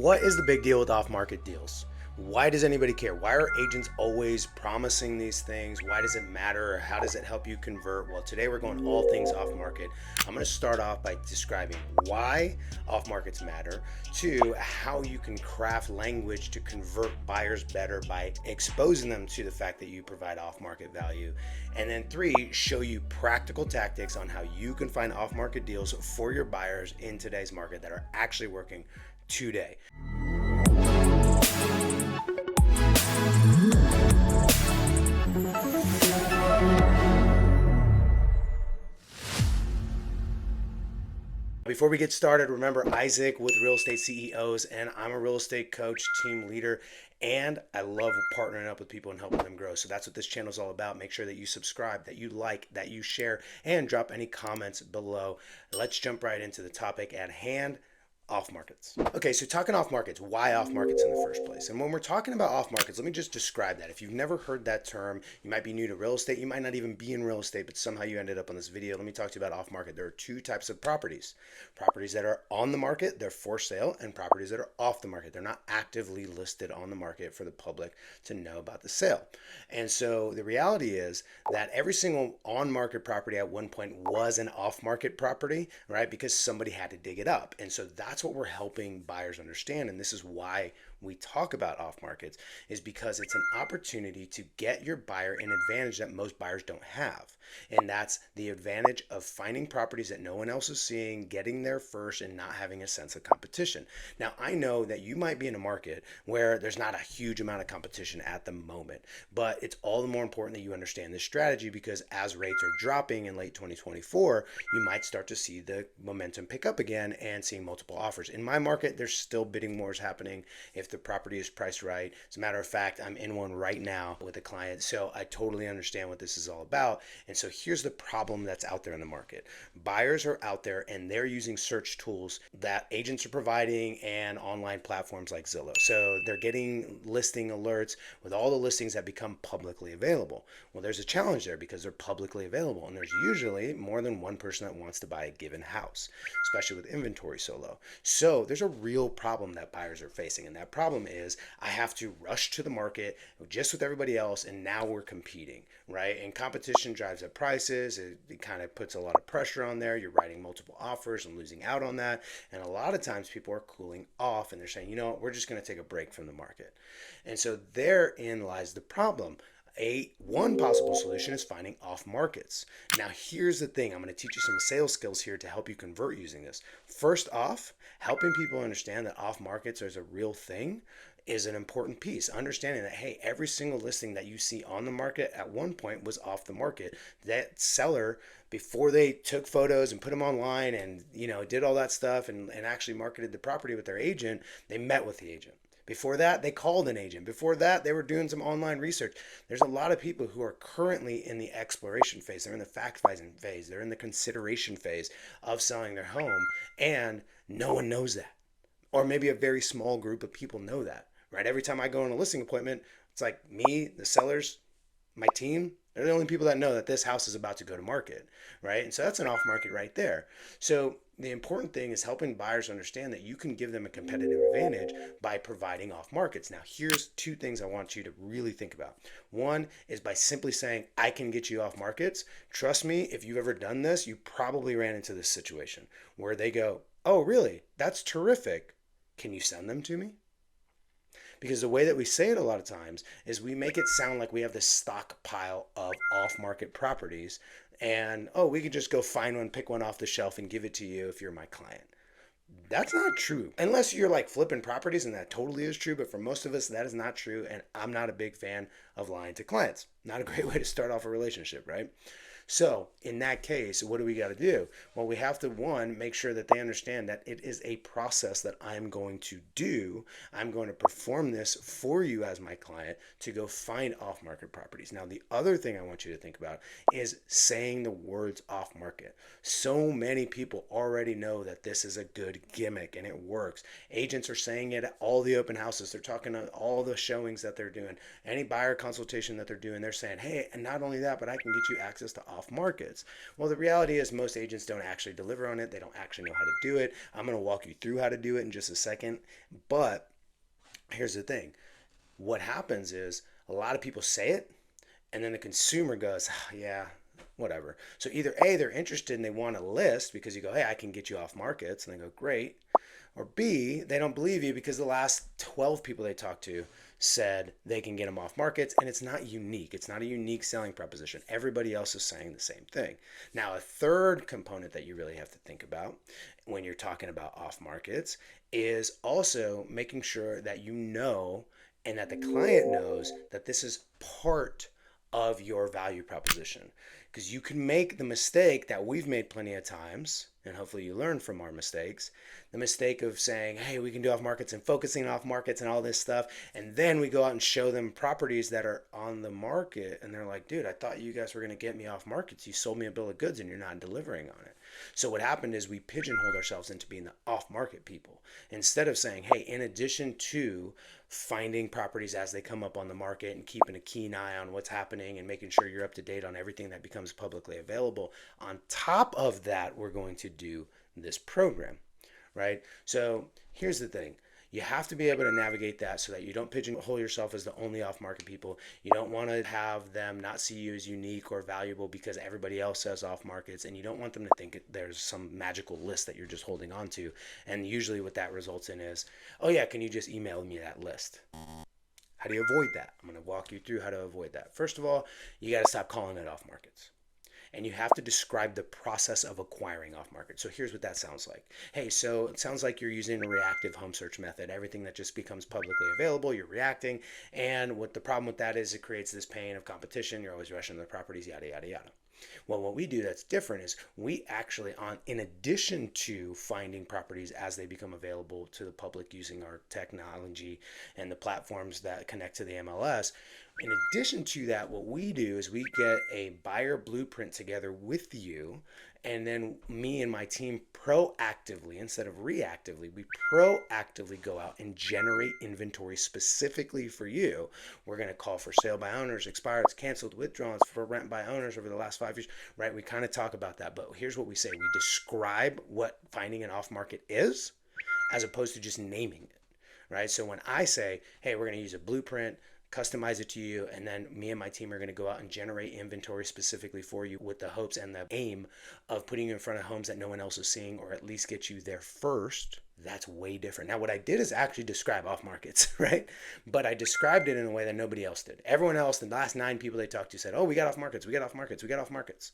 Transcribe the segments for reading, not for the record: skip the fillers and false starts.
What is the big deal with off-market deals? Why does anybody care? Why are agents always promising these things? Why does it matter? Or how does it help you convert? Well, today we're going all things off-market. I'm going to start off by describing why off-markets matter, two, how you can craft language to convert buyers better by exposing them to the fact that you provide off-market value, and then three, show you practical tactics on how you can find off-market deals for your buyers in today's market that are actually working today. Before we get started, remember Isaac with Real Estate CEOs, and I'm a real estate coach, team leader, and I love partnering up with people and helping them grow. So that's what this channel is all about. Make sure that you subscribe, that you like, that you share, and drop any comments below. Let's jump right into the topic at hand. Off markets. Okay, so talking off markets, why off markets in the first place? And when we're talking about off markets, let me just describe that. If you've never heard that term, you might be new to real estate, you might not even be in real estate, but somehow you ended up on this video. Let me talk to you about off market. There are two types of properties. Properties that are on the market, they're for sale, and properties that are off the market. They're not actively listed on the market for the public to know about the sale. And so the reality is that every single on-market property at one point was an off-market property, right? Because somebody had to dig it up. And so that's what we're helping buyers understand, and this is why we talk about off markets, is because it's an opportunity to get your buyer an advantage that most buyers don't have, and that's the advantage of finding properties that no one else is seeing, getting there first, and not having a sense of competition. Now, I know that you might be in a market where there's not a huge amount of competition at the moment, but it's all the more important that you understand this strategy, because as rates are dropping in late 2024, you might start to see the momentum pick up again and seeing multiple offers. In my market, there's still bidding wars happening if the property is priced right. As a matter of fact, I'm in one right now with a client, so I totally understand what this is all about. And so here's the problem that's out there in the market. Buyers are out there and they're using search tools that agents are providing and online platforms like Zillow. So they're getting listing alerts with all the listings that become publicly available. Well, there's a challenge there because they're publicly available, and there's usually more than one person that wants to buy a given house, especially with inventory so low. So there's a real problem that buyers are facing, and that problem is I have to rush to the market just with everybody else, and now we're competing, right? And competition drives up prices. It kind of puts a lot of pressure on there. You're writing multiple offers and losing out on that, and a lot of times people are cooling off and they're saying, you know what, we're just going to take a break from the market. And so therein lies the problem. One possible solution is finding off markets. Now, here's the thing. I'm going to teach you some sales skills here to help you convert using this. First off, helping people understand that off markets is a real thing is an important piece. Understanding that, hey, every single listing that you see on the market at one point was off the market. That seller, before they took photos and put them online and, did all that stuff and actually marketed the property with their agent, they met with the agent. Before that, they called an agent. Before that, they were doing some online research. There's a lot of people who are currently in the exploration phase. They're in the fact-finding phase. They're in the consideration phase of selling their home, and no one knows that. Or maybe a very small group of people know that, right? Every time I go on a listing appointment, it's like me, the sellers, my team, they're the only people that know that this house is about to go to market, right? And so that's an off market right there. So the important thing is helping buyers understand that you can give them a competitive advantage by providing off markets. Now, here's two things I want you to really think about. One is by simply saying, I can get you off markets. Trust me, if you've ever done this, you probably ran into this situation where they go, oh, really? That's terrific. Can you send them to me? Because the way that we say it a lot of times is we make it sound like we have this stockpile of off-market properties and, oh, we could just go find one, pick one off the shelf and give it to you if you're my client. That's not true. Unless you're like flipping properties, and that totally is true, but for most of us, that is not true, and I'm not a big fan of lying to clients. Not a great way to start off a relationship, right? So in that case, what do we got to do? Well, we have to, one, make sure that they understand that it is a process that I'm going to do. I'm going to perform this for you as my client to go find off-market properties. Now, the other thing I want you to think about is saying the words off-market. So many people already know that this is a good gimmick and it works. Agents are saying it at all the open houses. They're talking to all the showings that they're doing. Any buyer consultation that they're doing, they're saying, hey, and not only that, but I can get you access to off markets. Well, the reality is most agents don't actually deliver on it. They don't actually know how to do it. I'm going to walk you through how to do it in just a second. But here's the thing. What happens is a lot of people say it, and then the consumer goes, "Ah, yeah, whatever." So either A, they're interested and they want a list because you go, "Hey, I can get you off markets." And they go, "Great." Or B, they don't believe you because the last 12 people they talked to said they can get them off markets, and it's not unique. It's not a unique selling proposition. Everybody else is saying the same thing. Now, a third component that you really have to think about when you're talking about off markets is also making sure that you know and that the client knows that this is part of your value proposition. Because you can make the mistake that we've made plenty of times, and hopefully you learn from our mistakes, the mistake of saying, hey, we can do off markets and focusing off markets and all this stuff. And then we go out and show them properties that are on the market. And they're like, dude, I thought you guys were going to get me off markets. You sold me a bill of goods and you're not delivering on it. So what happened is we pigeonholed ourselves into being the off market people. Instead of saying, hey, in addition to finding properties as they come up on the market and keeping a keen eye on what's happening and making sure you're up to date on everything that becomes publicly available, on top of that, we're going to do this program. Right? So here's the thing. You have to be able to navigate that so that you don't pigeonhole yourself as the only off-market people. You don't want to have them not see you as unique or valuable because everybody else says off-markets, and you don't want them to think there's some magical list that you're just holding on to. And usually what that results in is, oh yeah, can you just email me that list? How do you avoid that? I'm going to walk you through how to avoid that. First of all, you got to stop calling it off-markets. And you have to describe the process of acquiring off market. So here's what that sounds like. Hey, so it sounds like you're using a reactive home search method. Everything that just becomes publicly available, you're reacting. And what the problem with that is it creates this pain of competition. You're always rushing the properties, yada, yada, yada. Well, what we do that's different is we actually, in addition to finding properties as they become available to the public using our technology and the platforms that connect to the MLS, in addition to that, what we do is we get a buyer blueprint together with you, and then me and my team proactively, instead of reactively, we proactively go out and generate inventory specifically for you. We're going to call for sale by owners, expired, canceled, withdrawals, for rent by owners over the last 5 years, right? We kind of talk about that, but here's what we say. We describe what finding an off market is as opposed to just naming it, right? So when I say, hey, we're going to use a blueprint, customize it to you, and then me and my team are going to go out and generate inventory specifically for you with the hopes and the aim of putting you in front of homes that no one else is seeing, or at least get you there first. That's way different. Now, what I did is actually describe off markets, right? But I described it in a way that nobody else did. Everyone else, the last 9 people they talked to said, oh, we got off markets, we got off markets, we got off markets.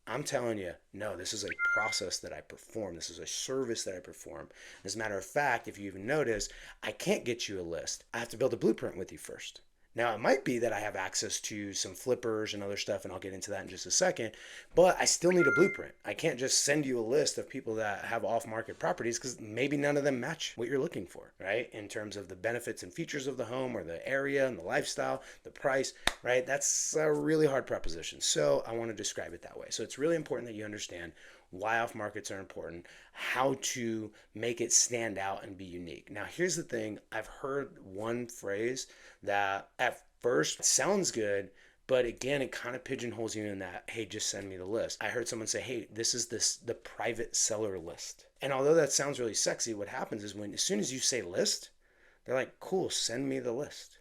I'm telling you, no, this is a process that I perform. This is a service that I perform. As a matter of fact, if you even notice, I can't get you a list. I have to build a blueprint with you first. Now, it might be that I have access to some flippers and other stuff, and I'll get into that in just a second, but I still need a blueprint. I can't just send you a list of people that have off-market properties because maybe none of them match what you're looking for, right? In terms of the benefits and features of the home or the area and the lifestyle, the price, right? That's a really hard proposition. So I want to describe it that way. So it's really important that you understand why off markets are important, how to make it stand out and be unique. Now, here's the thing. I've heard one phrase that at first sounds good, but again, it kind of pigeonholes you in that, hey, just send me the list. I heard someone say, hey, this is the private seller list. And although that sounds really sexy, what happens is as soon as you say list, they're like, cool, send me the list.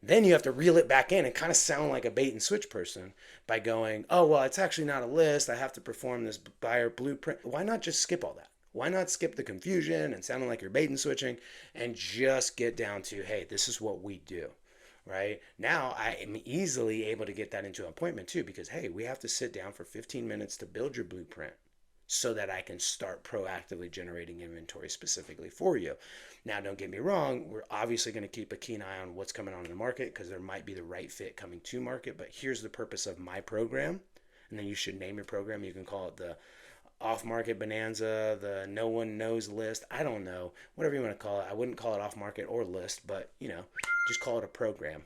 Then you have to reel it back in and kind of sound like a bait and switch person by going, oh, well, it's actually not a list. I have to perform this buyer blueprint. Why not just skip all that? Why not skip the confusion and sounding like you're bait and switching and just get down to, hey, this is what we do, right? Now I am easily able to get that into an appointment too because, hey, we have to sit down for 15 minutes to build your blueprint so that I can start proactively generating inventory specifically for you. Now, don't get me wrong, we're obviously going to keep a keen eye on what's coming on in the market because there might be the right fit coming to market, but here's the purpose of my program, and then you should name your program. You can call it the off-market bonanza, the no one knows list. I don't know, whatever you want to call it. I wouldn't call it off-market or list, but just call it a program.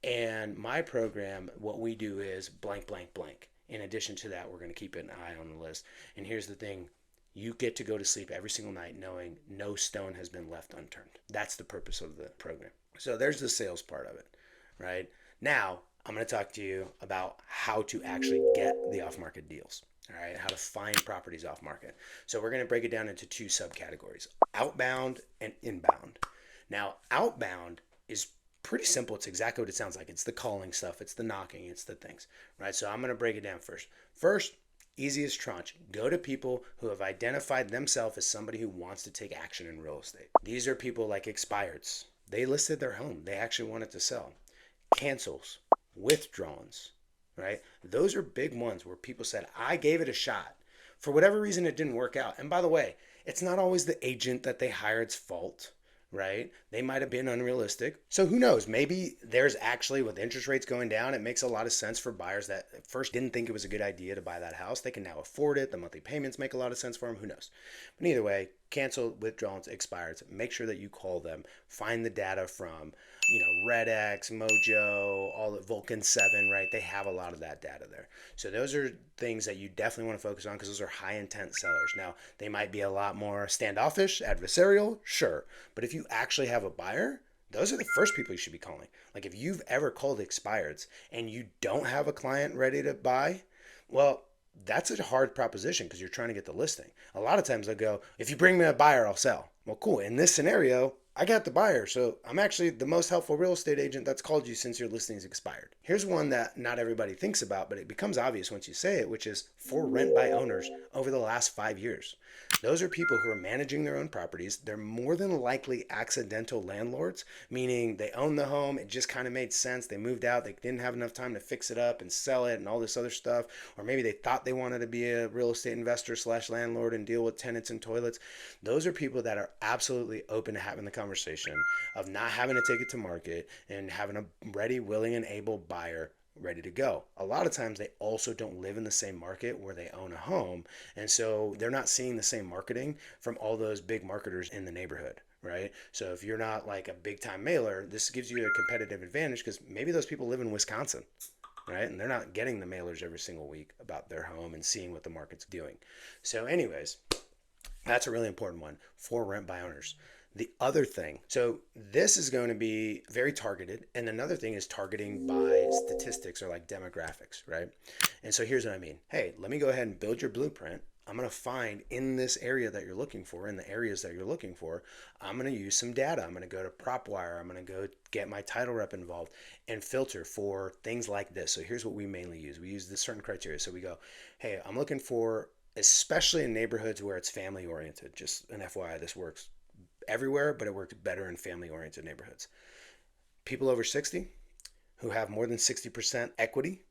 And my program, what we do is blank, blank, blank. In addition to that, we're going to keep an eye on the list. And here's the thing. You get to go to sleep every single night knowing no stone has been left unturned. That's the purpose of the program. So there's the sales part of it, right? Now, I'm going to talk to you about how to actually get the off market deals. All right, how to find properties off market. So we're going to break it down into two subcategories: outbound and inbound. Now, outbound is pretty simple. It's exactly what it sounds like. It's the calling stuff, it's the knocking, it's the things, right? So I'm going to break it down first. First, easiest tranche, go to people who have identified themselves as somebody who wants to take action in real estate. These are people like expireds. They listed their home, they actually wanted to sell. Cancels, withdrawals, right? Those are big ones where people said, I gave it a shot. For whatever reason, it didn't work out. And by the way, it's not always the agent that they hired's fault, right? They might have been unrealistic. So who knows? Maybe there's actually, with interest rates going down, it makes a lot of sense for buyers that at first didn't think it was a good idea to buy that house. They can now afford it. The monthly payments make a lot of sense for them. Who knows? But either way, cancel, withdrawals, expires. Make sure that you call them. Find the data from RedX, Mojo, all the Vulcan 7, right? They have a lot of that data there. So those are things that you definitely want to focus on because those are high intent sellers. Now, they might be a lot more standoffish, adversarial, sure. But if you actually have a buyer, those are the first people you should be calling. Like if you've ever called expireds and you don't have a client ready to buy, well, that's a hard proposition because you're trying to get the listing. A lot of times they'll go, if you bring me a buyer, I'll sell. Well, cool. In this scenario, I got the buyer, so I'm actually the most helpful real estate agent that's called you since your listing's expired. Here's one that not everybody thinks about, but it becomes obvious once you say it, which is for rent by owners over the last 5 years. Those are people who are managing their own properties. They're more than likely accidental landlords, meaning they own the home. It just kind of made sense. They moved out. They didn't have enough time to fix it up and sell it and all this other stuff. Or maybe they thought they wanted to be a real estate investor slash landlord and deal with tenants and toilets. Those are people that are absolutely open to having the conversation of not having to take it to market and having a ready, willing, and able buyer ready to go. A lot of times they also don't live in the same market where they own a home, and so they're not seeing the same marketing from all those big marketers in the neighborhood, right? So if you're not like a big time mailer, this gives you a competitive advantage because maybe those people live in Wisconsin, right? And they're not getting the mailers every single week about their home and seeing what the market's doing. So anyways, that's a really important one for rent by owners. The other thing, so this is going to be very targeted. And another thing is targeting by statistics or like demographics, right? And so here's what I mean. Hey, let me go ahead and build your blueprint. I'm going to find in this area that you're looking for, in the areas that you're looking for, I'm going to use some data. I'm going to go to PropWire. I'm going to go get my title rep involved and filter for things like this. So here's what we mainly use. We use this certain criteria. So we go, hey, I'm looking for, especially in neighborhoods where it's family oriented. Just an FYI, this works everywhere, but it works better in family oriented neighborhoods. People over 60 who have more than 60% equity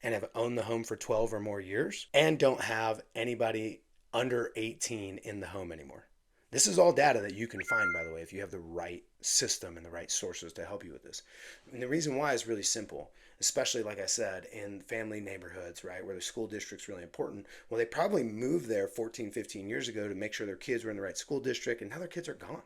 and have owned the home for 12 or more years and don't have anybody under 18 in the home anymore. This is all data that you can find, by the way, if you have the right system and the right sources to help you with this. And the reason why is really simple, especially, like I said, in family neighborhoods, right, where the school district's really important. Well, they probably moved there 14, 15 years ago to make sure their kids were in the right school district, and now their kids are gone.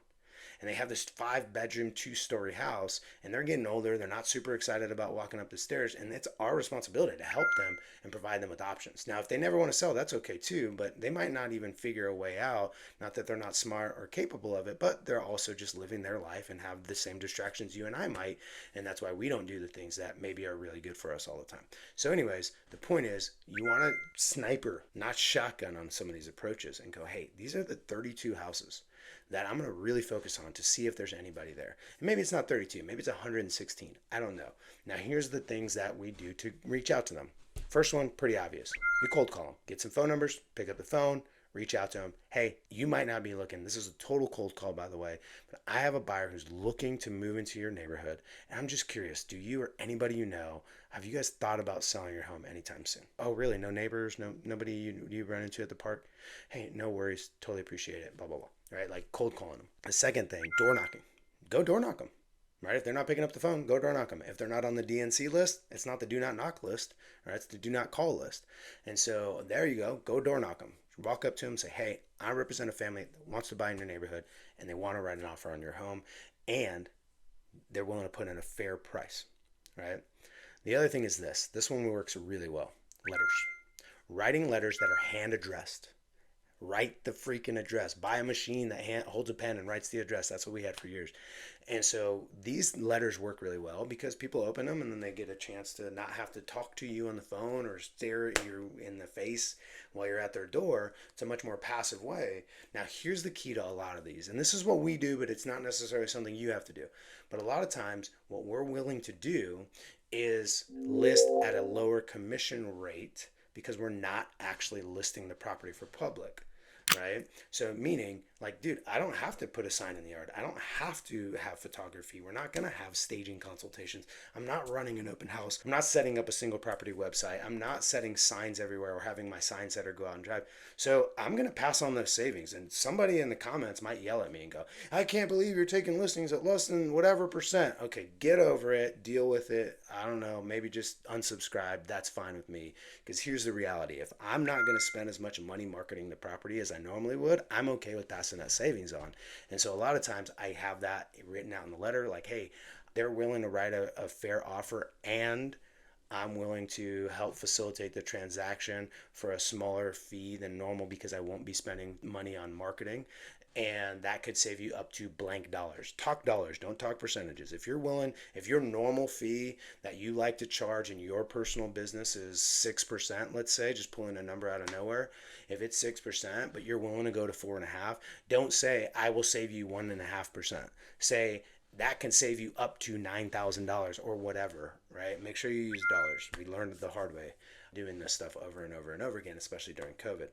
And they have this 5-bedroom, 2-story house, and they're getting older. They're not super excited about walking up the stairs, and it's our responsibility to help them and provide them with options. Now, if they never want to sell, that's okay too, but they might not even figure a way out. Not that they're not smart or capable of it, but they're also just living their life and have the same distractions you and I might, and that's why we don't do the things that maybe are really good for us all the time. So anyways, the point is you want to sniper, not shotgun on some of these approaches and go, hey, these are the 32 houses that I'm going to really focus on to see if there's anybody there. And maybe it's not 32, maybe it's 116. I don't know. Now, here's the things that we do to reach out to them. First one, pretty obvious. You cold call them. Get some phone numbers, pick up the phone, reach out to them. Hey, you might not be looking. This is a total cold call, by the way, but I have a buyer who's looking to move into your neighborhood. And I'm just curious, do you or anybody you know, have you guys thought about selling your home anytime soon? Oh, really? No neighbors? Nobody you run into at the park? Hey, no worries. Totally appreciate it. Blah, blah, blah. Right? Like cold calling them. The second thing, door knocking. Go door knock them. Right? If they're not picking up the phone, go door knock them. If they're not on the DNC list, it's not the do not knock list. Right? It's the do not call list. And so there you go. Go door knock them. Walk up to them and say, hey, I represent a family that wants to buy in your neighborhood and they want to write an offer on your home and they're willing to put in a fair price. Right? The other thing is this one works really well. Letters. Writing letters that are hand addressed. Write the freaking address. Buy a machine that holds a pen and writes the address. That's what we had for years. And so these letters work really well because people open them and then they get a chance to not have to talk to you on the phone or stare at you in the face while you're at their door. It's a much more passive way. Now, here's the key to a lot of these. And this is what we do, but it's not necessarily something you have to do. But a lot of times, what we're willing to do is list at a lower commission rate because we're not actually listing the property for public. Right? So meaning like, dude, I don't have to put a sign in the yard. I don't have to have photography. We're not going to have staging consultations. I'm not running an open house. I'm not setting up a single property website. I'm not setting signs everywhere or having my sign setter go out and drive. So I'm going to pass on those savings. And somebody in the comments might yell at me and go, I can't believe you're taking listings at less than whatever percent. Okay, get over it. Deal with it. I don't know. Maybe just unsubscribe. That's fine with me. Because here's the reality. If I'm not going to spend as much money marketing the property as I normally would, I'm okay with passing that savings on. And so a lot of times I have that written out in the letter like, hey, they're willing to write a fair offer and I'm willing to help facilitate the transaction for a smaller fee than normal because I won't be spending money on marketing. And that could save you up to blank dollars. Talk dollars, don't talk percentages. If you're willing, if your normal fee that you like to charge in your personal business is 6%, let's say, just pulling a number out of nowhere. If it's 6%, but you're willing to go to 4.5%, don't say, I will save you 1.5%. Say, that can save you up to $9,000 or whatever, right? Make sure you use dollars. We learned the hard way doing this stuff over and over and over again, especially during COVID.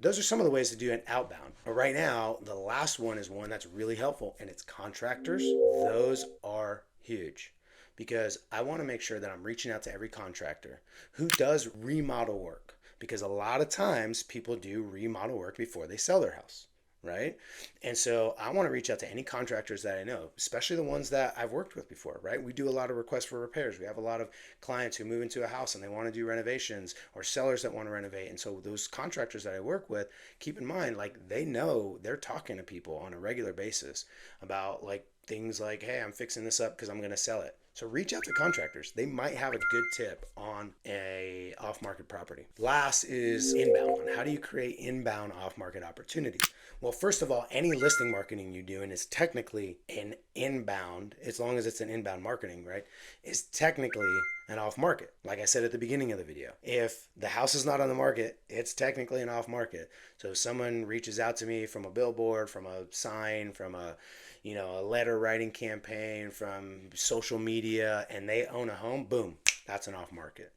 Those are some of the ways to do an outbound. But right now, the last one is one that's really helpful, and it's contractors. Those are huge because I want to make sure that I'm reaching out to every contractor who does remodel work, because a lot of times people do remodel work before they sell their house. Right? And so I want to reach out to any contractors that I know, especially the ones that I've worked with before, right? We do a lot of requests for repairs. We have a lot of clients who move into a house and they want to do renovations, or sellers that want to renovate. And so those contractors that I work with, keep in mind, like, they know they're talking to people on a regular basis about like things like, hey, I'm fixing this up because I'm going to sell it. So reach out to contractors. They might have a good tip on a off-market property. Last is inbound. How do you create inbound off-market opportunities? Well, first of all, any listing marketing you're doing is technically an inbound, as long as it's an inbound marketing, right? Is technically an off market. Like I said at the beginning of the video, if the house is not on the market, it's technically an off market. So if someone reaches out to me from a billboard, from a sign, from a letter writing campaign, from social media, and they own a home, boom, that's an off market.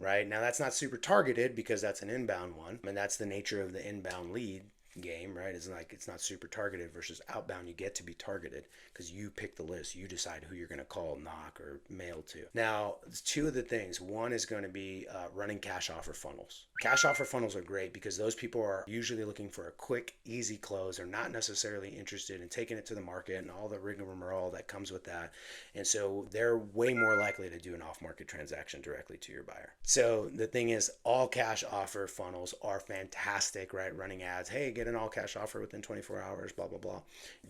Right? Now that's not super targeted because that's an inbound one, and that's the nature of the inbound lead game, right? It's like, it's not super targeted versus outbound. You get to be targeted because you pick the list. You decide who you're going to call, knock, or mail to. Now, two of the things. One is going to be running cash offer funnels. Cash offer funnels are great because those people are usually looking for a quick, easy close. They're not necessarily interested in taking it to the market and all the rigmarole that comes with that. And so they're way more likely to do an off-market transaction directly to your buyer. So the thing is, all cash offer funnels are fantastic, right? Running ads, hey, get an all cash offer within 24 hours, blah, blah, blah.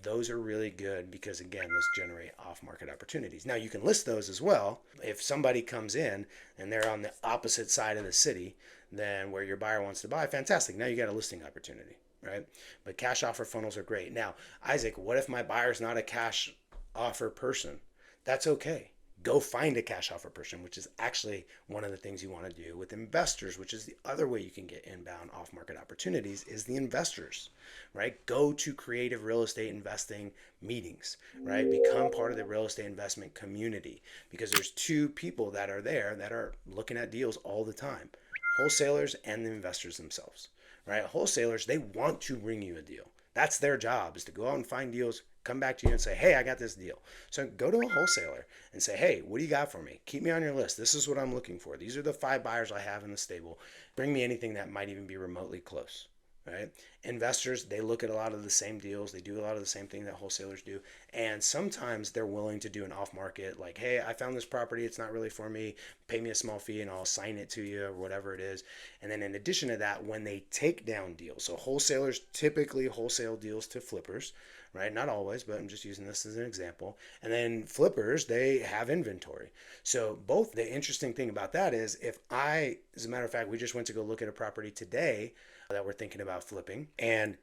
Those are really good because, again, those generate off-market opportunities. Now, you can list those as well. If somebody comes in and they're on the opposite side of the city than where your buyer wants to buy, fantastic. Now you got a listing opportunity, right? But cash offer funnels are great. Now, Isaac, what if my buyer's not a cash offer person? That's okay. Go find a cash offer person, which is actually one of the things you want to do with investors, which is the other way you can get inbound off-market opportunities, is the investors, right? Go to creative real estate investing meetings, right? Become part of the real estate investment community, because there's two people that are there that are looking at deals all the time: wholesalers and the investors themselves, right? Wholesalers, they want to bring you a deal. That's their job, is to go out and find deals, come back to you and say, hey, I got this deal. So go to a wholesaler and say, hey, what do you got for me? Keep me on your list. This is what I'm looking for. These are the 5 buyers I have in the stable. Bring me anything that might even be remotely close. Right? Investors, they look at a lot of the same deals. They do a lot of the same thing that wholesalers do. And sometimes they're willing to do an off market, like, hey, I found this property. It's not really for me. Pay me a small fee and I'll sign it to you, or whatever it is. And then in addition to that, when they take down deals, so wholesalers typically wholesale deals to flippers, right? Not always, but I'm just using this as an example. And then flippers, they have inventory. So both, the interesting thing about that is, if I, as a matter of fact, we just went to go look at a property today. that we're thinking about flipping. And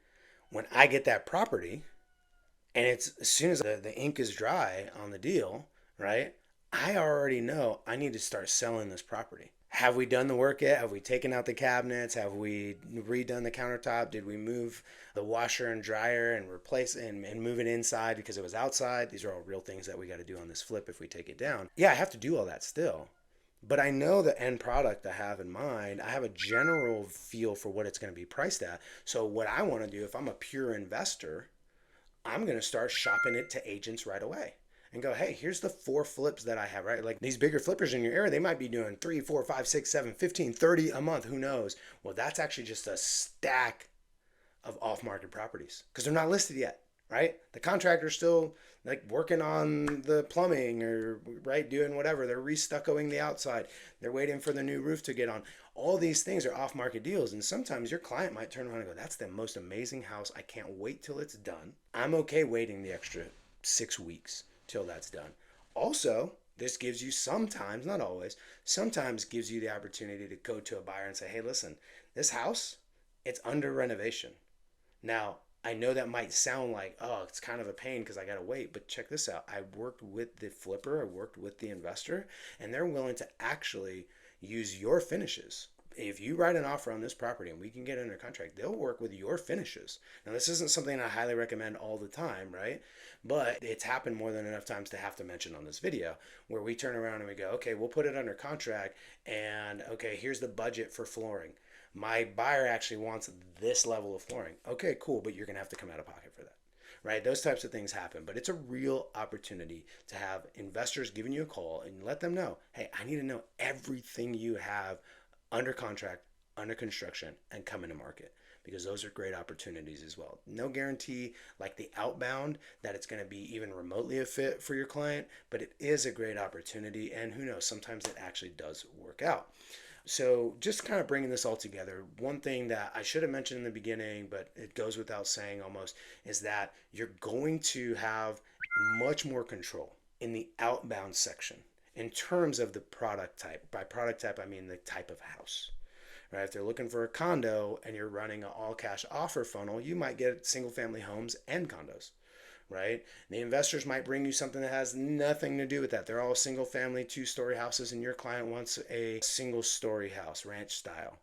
when I get that property, and it's as soon as the ink is dry on the deal, right? I already know I need to start selling this property. Have we done the work yet? Have we taken out the cabinets? Have we redone the countertop? Did we move the washer and dryer and replace and move it inside because it was outside? These are all real things that we got to do on this flip if we take it down. Yeah, I have to do all that still. But I know the end product I have in mind. I have a general feel for what it's going to be priced at. So what I want to do, if I'm a pure investor, I'm going to start shopping it to agents right away and go, hey, here's the 4 flips that I have, right? Like these bigger flippers in your area, they might be doing 3, 4, 5, 6, 7, 15, 30 a month. Who knows? Well, that's actually just a stack of off-market properties because they're not listed yet, right? The contractor's still like working on the plumbing or right doing whatever. They're restuccoing the outside. They're waiting for the new roof to get on. All these things are off-market deals, and sometimes your client might turn around and go, "That's the most amazing house. I can't wait till it's done. I'm okay waiting the extra 6 weeks till that's done." Also, this gives you sometimes, not always, sometimes gives you the opportunity to go to a buyer and say, "Hey, listen, this house, it's under renovation. Now, I know that might sound like, oh, it's kind of a pain because I got to wait, but check this out. I worked with the flipper, I worked with the investor, and they're willing to actually use your finishes. If you write an offer on this property and we can get under contract, they'll work with your finishes. Now, this isn't something I highly recommend all the time, right? But it's happened more than enough times to have to mention on this video where we turn around and we go, okay, we'll put it under contract, and okay, here's the budget for flooring. My buyer actually wants this level of flooring. Okay, cool, but you're going to have to come out of pocket for that. Right? Those types of things happen, but it's a real opportunity to have investors giving you a call and let them know, hey, I need to know everything you have under contract, under construction, and coming to market because those are great opportunities as well. No guarantee like the outbound that it's going to be even remotely a fit for your client, but it is a great opportunity, and who knows, sometimes it actually does work out. So just kind of bringing this all together, one thing that I should have mentioned in the beginning, but it goes without saying almost, is that you're going to have much more control in the outbound section in terms of the product type. By product type, I mean the type of house. Right? If they're looking for a condo and you're running an all cash offer funnel, you might get single family homes and condos. Right? The investors might bring you something that has nothing to do with that. They're all single family, 2-story houses, and your client wants a single story house, ranch style,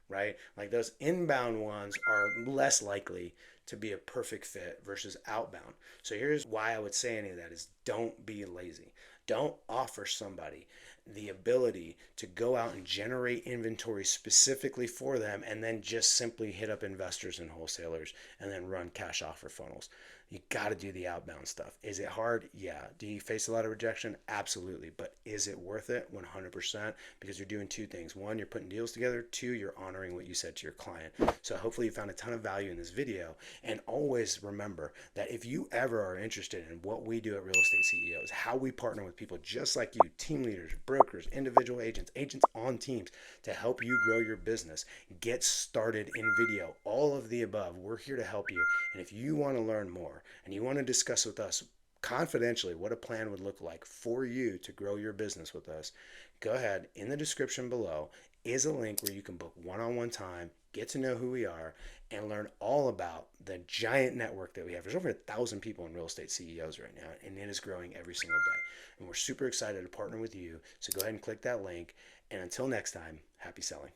right? Like those inbound ones are less likely to be a perfect fit versus outbound. So here's why I would say any of that is don't be lazy. Don't offer somebody the ability to go out and generate inventory specifically for them and then just simply hit up investors and wholesalers and then run cash offer funnels. You got to do the outbound stuff. Is it hard? Yeah. Do you face a lot of rejection? Absolutely. But is it worth it? 100%. Because you're doing 2 things. 1, you're putting deals together. 2, you're honoring what you said to your client. So hopefully you found a ton of value in this video. And always remember that if you ever are interested in what we do at Real Estate CEOs, how we partner with people just like you, team leaders, brokers, individual agents, agents on teams to help you grow your business, get started in video, all of the above, we're here to help you. And if you want to learn more, and you want to discuss with us confidentially what a plan would look like for you to grow your business with us, go ahead. In the description below is a link where you can book one-on-one time, get to know who we are, and learn all about the giant network that we have. There's over 1,000 people in Real Estate CEOs right now, and it is growing every single day. And we're super excited to partner with you. So go ahead and click that link. And until next time, happy selling.